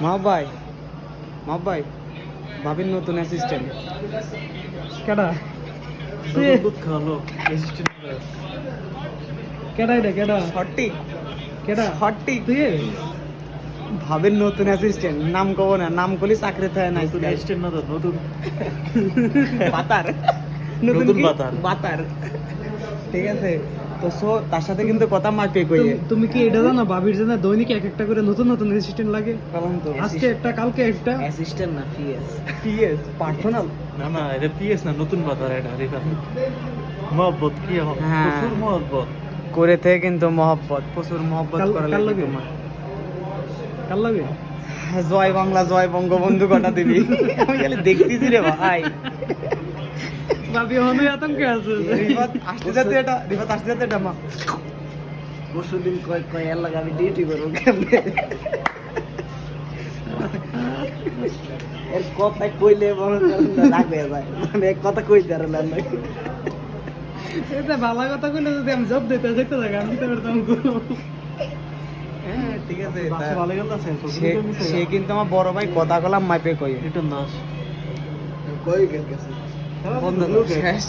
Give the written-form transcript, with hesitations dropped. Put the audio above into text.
মাহবাই মাহবাই ভাবির নতুন অ্যাসিস্ট্যান্ট কেডা দুধ খাওয়ালো কেডা এটা কেডা হট্টি কেডা হট্টি তুই ভাবির নতুন অ্যাসিস্ট্যান্ট নাম কব না নাম করলি চাকরি থাকে না নতুন অ্যাসিস্ট্যান্ট না তো নতুন বাতার নতুন কি? বাতার। বাতার ঠিক আছে তো তার সাথে কিন্তু কথা মাপে কই তুমি কি এটা জানো ভাবির জন্য দৈনিক এক একটা করে নতুন নতুন অ্যাসিস্ট্যান্ট লাগে বললাম তো আজকে একটা কালকে একটা অ্যাসিস্ট্যান্ট না পিএস পার্সোনাল না না এটা পিএস না নতুন বাতার এটা মহব্বত কি হ্যাঁ। প্রচুর মহব্বত করে থেকে কিন্তু মহব্বত প্রচুর মহব্বত কাল- করা কাল লাগে লাগে? তোমার কাল লাগে জয় বাংলা জয় বঙ্গবন্ধু কটা দিবি আমি খালি দেখতেছি রে ভাই ভাবি হনুই আতঙ্কে আছে রিফাত আসতে যাতে এটা মা পরশুদিন কয় কয় এর লাগে আমি ডিউটি করবো কেমনে এর কথা কইলে মনে লাগবে যায় মানে এক কথা কইতে আর না এটা ভালো কথা কইলে যদি আমি জব দিতে যেতে লাগে আমি দিতে পারতাম কোনো হ্যাঁ ঠিক আছে বাসে ভালো গেল আছে সে কিন্তু আমার বড় ভাই কথা কলাম মাইপে কই রিটার্ন দাস বন্ধ শেষ